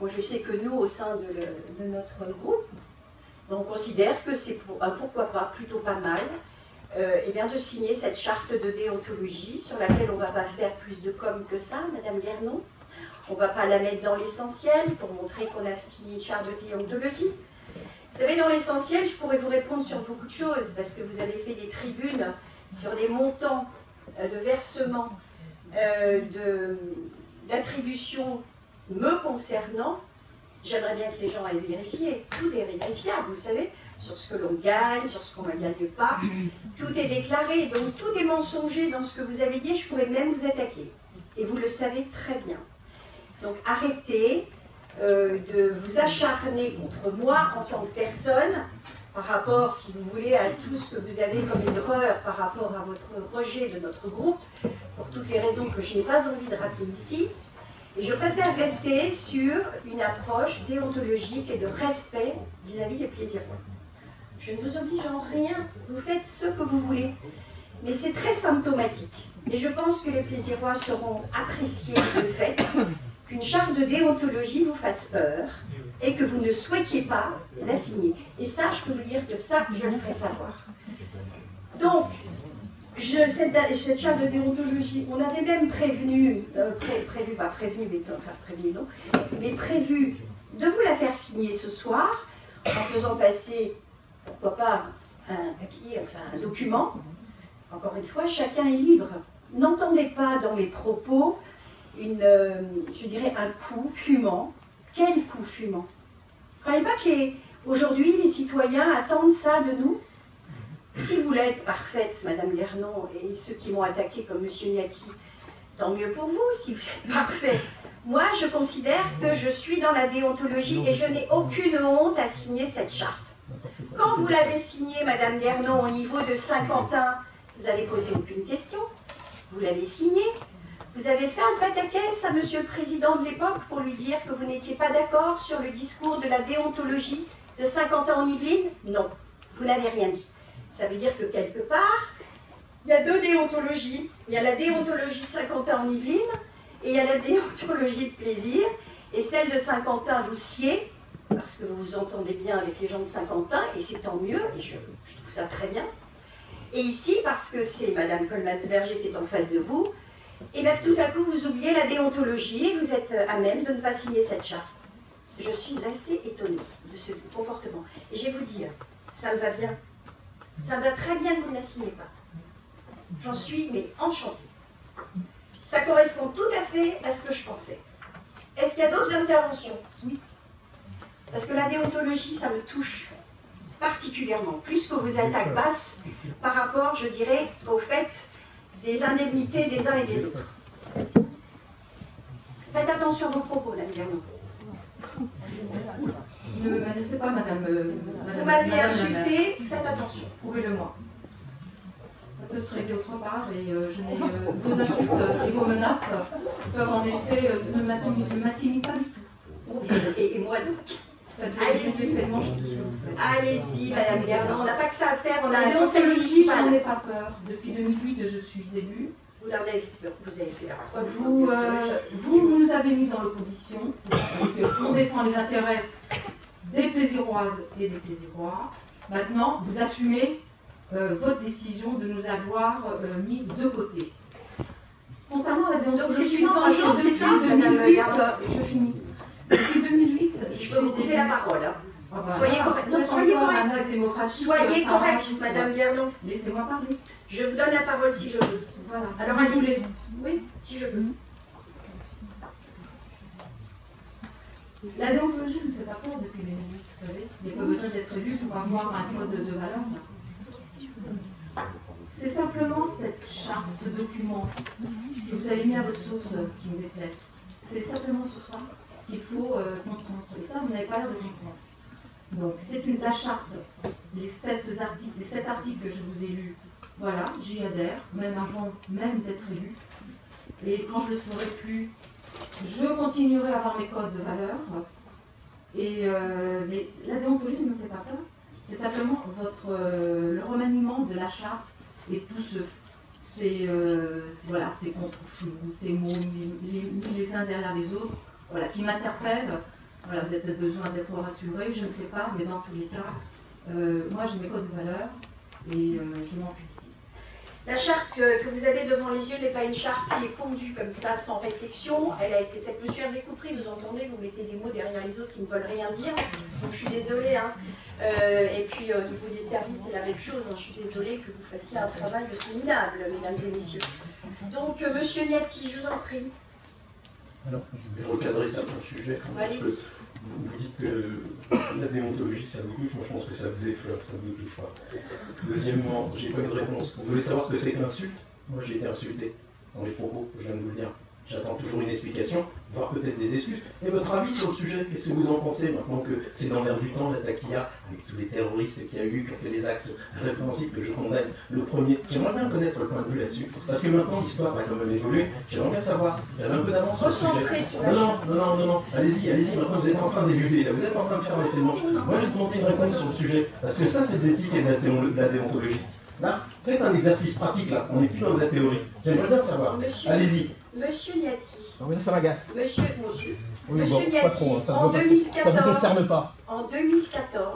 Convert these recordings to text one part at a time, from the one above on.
Moi, je sais que nous, au sein de notre groupe, on considère que c'est pourquoi pas, plutôt pas mal, eh bien, de signer cette charte de déontologie sur laquelle on ne va pas faire plus de com que ça, Madame Guernon. On ne va pas la mettre dans l'essentiel pour montrer qu'on a signé une charte de déontologie. Vous savez, dans l'essentiel, je pourrais vous répondre sur beaucoup de choses, parce que vous avez fait des tribunes sur les montants de versement, d'attribution me concernant. J'aimerais bien que les gens aillent vérifier. Tout est vérifiable, vous savez, sur ce que l'on gagne, sur ce qu'on ne gagne pas. Tout est déclaré, donc tout est mensonger dans ce que vous avez dit. Je pourrais même vous attaquer. Et vous le savez très bien. Donc arrêtez de vous acharner contre moi en tant que personne, par rapport, si vous voulez, à tout ce que vous avez comme erreur par rapport à votre rejet de notre groupe, pour toutes les raisons que je n'ai pas envie de rappeler ici. Et je préfère rester sur une approche déontologique et de respect vis-à-vis des plaisirois. Je ne vous oblige en rien, vous faites ce que vous voulez. Mais c'est très symptomatique. Et je pense que les plaisirois seront appréciés le fait qu'une charte de déontologie vous fasse peur et que vous ne souhaitiez pas la signer. Et ça, je peux vous dire que ça, je le ferai savoir. Donc, cette charte de déontologie, on avait même prévu de vous la faire signer ce soir, en faisant passer, pourquoi pas, un papier, enfin un document. Encore une fois, chacun est libre. N'entendez pas dans mes propos je dirais un coup fumant. Quel coup fumant? Vous ne croyez pas qu'aujourd'hui les citoyens attendent ça de nous? Si vous voulez être parfaite, Madame Guernon, et ceux qui m'ont attaqué comme Monsieur Niati, tant mieux pour vous si vous êtes parfait. Moi, je considère que je suis dans la déontologie et je n'ai aucune honte à signer cette charte. Quand vous l'avez signée, Madame Guernon, au niveau de Saint-Quentin, vous n'avez posé aucune question. Vous l'avez signée. Vous avez fait un pataquès à Monsieur le Président de l'époque pour lui dire que vous n'étiez pas d'accord sur le discours de la déontologie de Saint-Quentin-en-Yvelines? Non, vous n'avez rien dit. Ça veut dire que quelque part, il y a deux déontologies. Il y a la déontologie de Saint-Quentin-en-Yvelines et il y a la déontologie de plaisir. Et celle de Saint-Quentin, vous siez, parce que vous vous entendez bien avec les gens de Saint-Quentin, et c'est tant mieux, et je trouve ça très bien. Et ici, parce que c'est Madame Colmansberger qui est en face de vous, et bien tout à coup vous oubliez la déontologie et vous êtes à même de ne pas signer cette charte. Je suis assez étonnée de ce comportement. Et je vais vous dire, ça me va bien. Ça me va très bien que vous ne la signez pas. J'en suis mais enchantée. Ça correspond tout à fait à ce que je pensais. Est-ce qu'il y a d'autres interventions? Oui. Parce que la déontologie, ça me touche particulièrement, plus que vos attaques basses par rapport, je dirais, au fait des indemnités des uns et des autres. Faites attention à vos propos, Madame Guernon. Ne me menacez pas, Madame. Vous m'avez insulté, faites attention. Prouvez-le-moi. Ça peut se régler autre part et vos insultes et vos menaces peuvent en effet ne m'intimider pas du tout. Et moi donc? Allez-y, Madame Guernon, on n'a pas que ça à faire, on a un conseil municipal. Je n'ai pas peur. Depuis 2008, je suis élue. Vous avez fait la preuve. Vous nous avez mis dans l'opposition, parce qu'on défend les intérêts des plaisiroises et des plaisirois. Maintenant, vous assumez votre décision de nous avoir mis de côté. Concernant la déontologie, donc c'est une vengeance, c'est ça, Madame Guernon? Je finis. Depuis 2008, je peux vous couper la parole. Hein. Ah bah, soyez correcte. Non, soyez correcte, Madame Guernon. Laissez-moi parler. Je vous donne la parole si je veux. Voilà. Alors allez-y. Oui, si je veux. La déontologie ne me fait pas peur depuis 2008, vous savez. Il n'y a pas besoin d'être élu pour avoir un code de valeur. C'est simplement cette charte, ce document que vous avez mis à votre sauce qui me déplaît. C'est simplement sur ça qu'il faut comprendre. Et ça, vous n'avez pas l'air de comprendre. Donc, c'est la charte, les 7 articles que je vous ai lus, voilà, j'y adhère, même avant même d'être élu. Et quand je ne le serai plus, je continuerai à avoir mes codes de valeur. Et mais la déontologie ne me fait pas peur. C'est simplement le remaniement de la charte et tout ces contrefous, ces mots mis les uns derrière les autres, voilà, qui m'interpellent Voilà, vous avez peut-être besoin d'être rassuré, je ne sais pas, mais dans tous les cas, moi j'ai mes codes de valeur et je m'en félicite. La charte que vous avez devant les yeux n'est pas une charte qui est pondue comme ça, sans réflexion. Elle a été faite, monsieur Hervé Coupry, vous entendez, vous mettez des mots derrière les autres qui ne veulent rien dire. Donc je suis désolée. Hein. Et puis au niveau des services, c'est la même chose. Hein. Je suis désolée que vous fassiez un travail aussi minable, mesdames et messieurs. Donc, monsieur Niati, je vous en prie. Alors, je vais recadrer certains sujets. Vous dites que la déontologie, ça vous touche. Moi, je pense que ça vous effleure, ça ne vous touche pas. Deuxièmement, j'ai pas eu de réponse. Vous voulez savoir ce que c'est qu'une insulte? Moi, j'ai été insulté dans les propos, je viens de vous le dire. J'attends toujours une explication, voire peut-être des excuses. Et votre avis sur le sujet, qu'est-ce que vous en pensez maintenant que c'est dans l'air du temps, la taquilla, avec tous les terroristes qu'il y a eu, qui ont fait des actes répréhensibles que je condamne, le premier. J'aimerais bien connaître le point de vue là-dessus, parce que maintenant l'histoire va quand même évoluer. J'aimerais bien savoir, j'avais un peu d'avance sur le sujet. Non, allez-y, maintenant vous êtes en train d'éluder, là, vous êtes en train de faire un effet de manche. Moi je vais demander une réponse sur le sujet, parce que ça c'est de l'éthique et de la déontologie. Là, faites un exercice pratique là, on n'est plus dans de la théorie. J'aimerais bien savoir, allez-y. Monsieur Niati. Non mais là ça m'agace. Monsieur Oui, Niati, bon, pas trop, hein, ça en 2014, ça ne vous concerne pas. En 2014,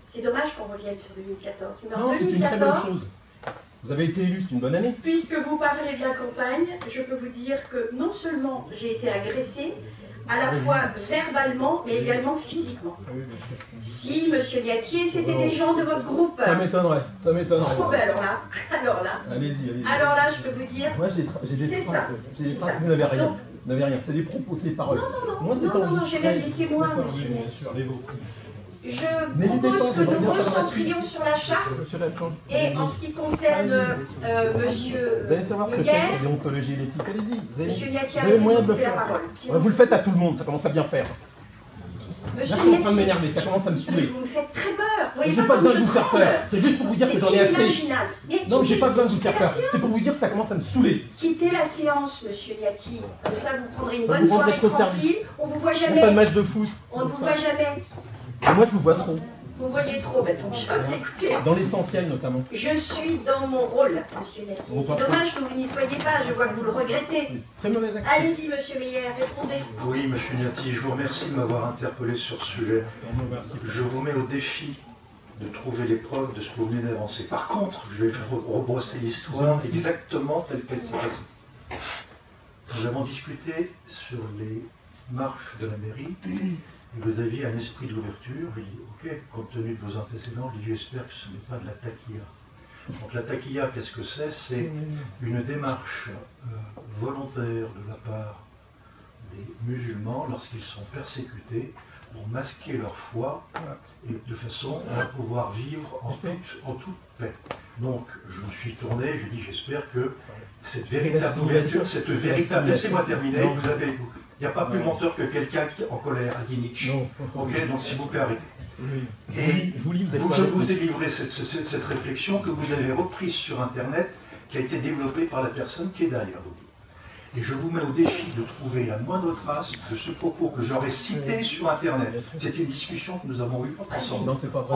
c'est dommage qu'on revienne sur 2014, mais non, en 2014, c'est une très bonne chose. Vous avez été élu, c'est une bonne année. Puisque vous parlez de la campagne, je peux vous dire que non seulement j'ai été agressée, à la fois verbalement, mais également physiquement. Si, monsieur Liatier, c'était des gens de votre groupe. Ça m'étonnerait, ça m'étonnerait. Oh, ben alors là. Allez-y. Alors là, je peux vous dire. Moi, j'ai des traces. J'ai des traces, vous n'avez rien. Vous n'avez rien. C'est des propos, c'est des paroles. Non, j'ai même des témoins, monsieur Liatier. Je propose que nous recentrions sur la charte. Et en ce qui concerne monsieur vous allez savoir ce que c'est la déontologie et l'éthique, allez-y. Monsieur Liatier, vous avez le moyen de le faire. La parole. Vous le faites à tout le monde, ça commence à bien faire. Monsieur là, je suis en train de m'énerver, ça commence à me saouler. Vous me faites très peur. J'ai pas besoin de vous faire peur. C'est juste pour vous dire que j'en ai assez. Non, j'ai pas besoin de vous faire peur. C'est pour vous dire que ça commence à me saouler. Quittez la séance, monsieur Liati. Comme ça, vous prendrez une bonne soirée tranquille. On vous voit jamais. Pas de match de foot. On ne vous voit jamais. Moi, je vous vois trop. Vous voyez trop, tant pis. Écoutez. Dans l'essentiel, notamment. Je suis dans mon rôle, monsieur Liati. C'est dommage que vous n'y soyez pas. Je vois que vous le regrettez. Très mauvaise actrice. Allez-y, monsieur Meyer, répondez. Oui, monsieur Liati, je vous remercie de m'avoir interpellé sur ce sujet. Je vous mets au défi de trouver les preuves de ce que vous venez d'avancer. Par contre, je vais faire rebrosser l'histoire exactement telle qu'elle s'est passée. Nous avons discuté sur les marches de la mairie. Et vous aviez un esprit d'ouverture. Je dis, ok, compte tenu de vos antécédents, je dis, j'espère que ce n'est pas de la taquilla. Donc la taquilla, qu'est-ce que c'est? C'est une démarche volontaire de la part des musulmans lorsqu'ils sont persécutés pour masquer leur foi et de façon à pouvoir vivre en toute paix. Donc je me suis tourné, je dis, j'espère que cette véritable ouverture, cette véritable... Laissez-moi terminer, vous avez... Il n'y a pas plus menteur que quelqu'un en colère, a dit Nietzsche. Ok, donc s'il vous plaît, arrêtez. Et je vous ai livré cette réflexion que vous avez reprise sur Internet, qui a été développée par la personne qui est derrière vous. Et je vous mets au défi de trouver la moindre trace de ce propos que j'aurais cité sur Internet. C'est une discussion que nous avons eue ensemble. Non, c'est pas vrai.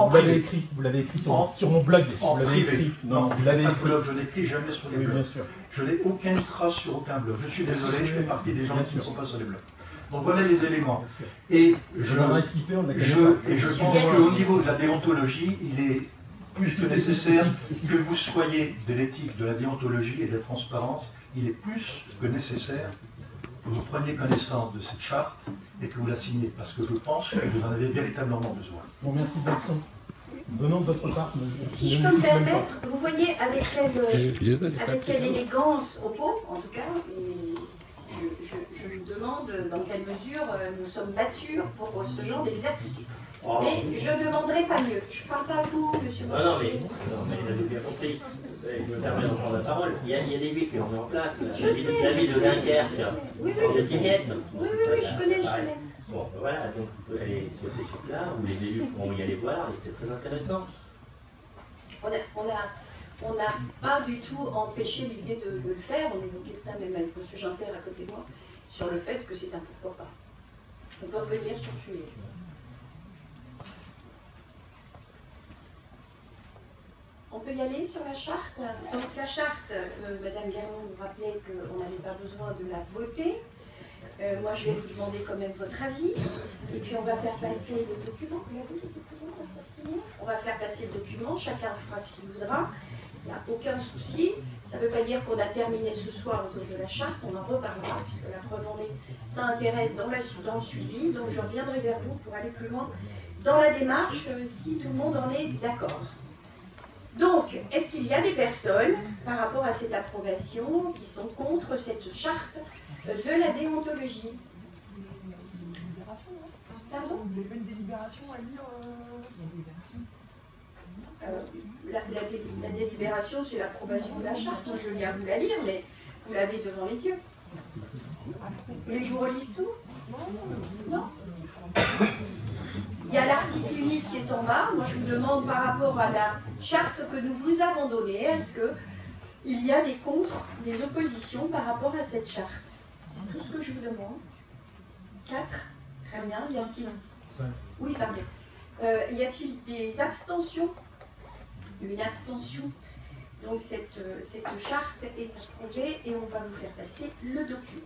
Vous l'avez écrit sur mon blog. En privé. Non, vous l'avez écrit. Je n'écris jamais sur les blogs. Bien sûr. Je n'ai aucune trace sur aucun blog. Je suis désolé, je fais partie des gens qui ne sont pas sur les blogs. Donc voilà les éléments. Et je pense qu'au niveau de la déontologie, il est plus que nécessaire que vous soyez de l'éthique, de la déontologie et de la transparence. Il est plus que nécessaire que vous preniez connaissance de cette charte et que vous la signiez, parce que je pense que vous en avez véritablement besoin. Je vous remercie de l'action. Venant de votre part, si je peux me permettre, vous voyez avec quelle élégance au pot, en tout cas, et je me demande dans quelle mesure nous sommes battus pour ce genre d'exercice. Mais je ne demanderai pas mieux. Je ne parle pas à vous, monsieur Montier. Non, mais j'ai bien compris. Je me permets de prendre la parole. Il y a des villes qui ont mis en place. La ville de Dunkerque, de Siquette. Oui, je connais. Bon, voilà, donc on peut aller sur ces sites-là, où les élus pourront y aller voir, et c'est très intéressant. On n'a pas du tout empêché l'idée de le faire. On évoquait ça même avec M. Ginter à côté de moi, sur le fait que c'est un pourquoi pas. On peut revenir sur le sujet. On peut y aller sur la charte. Donc la charte, Madame Guérin nous rappelait qu'on n'avait pas besoin de la voter. Moi, je vais vous demander quand même votre avis. Et puis, on va faire passer le document. On va faire passer le document. Chacun fera ce qu'il voudra. Il n'y a aucun souci. Ça ne veut pas dire qu'on a terminé ce soir autour de la charte. On en reparlera, puisque la preuve en est, ça intéresse dans le suivi. Donc, je reviendrai vers vous pour aller plus loin dans la démarche, si tout le monde en est d'accord. Donc, est-ce qu'il y a des personnes, par rapport à cette approbation, qui sont contre cette charte de la déontologie? Pardon? Vous avez une délibération à lire La délibération, c'est l'approbation de la charte. Moi, je viens vous la lire, mais vous l'avez devant les yeux. Les jours relisent tout? Non? Il y a l'article unique qui est en bas. Moi, je vous demande par rapport à la charte que nous vous avons donnée, est-ce qu'il y a des contre, des oppositions par rapport à cette charte? C'est tout ce que je vous demande. 4. Très bien. Y a-t-il... Oui, pardon. Y a-t-il des abstentions? Une abstention. Donc, cette charte est approuvée et on va vous faire passer le document.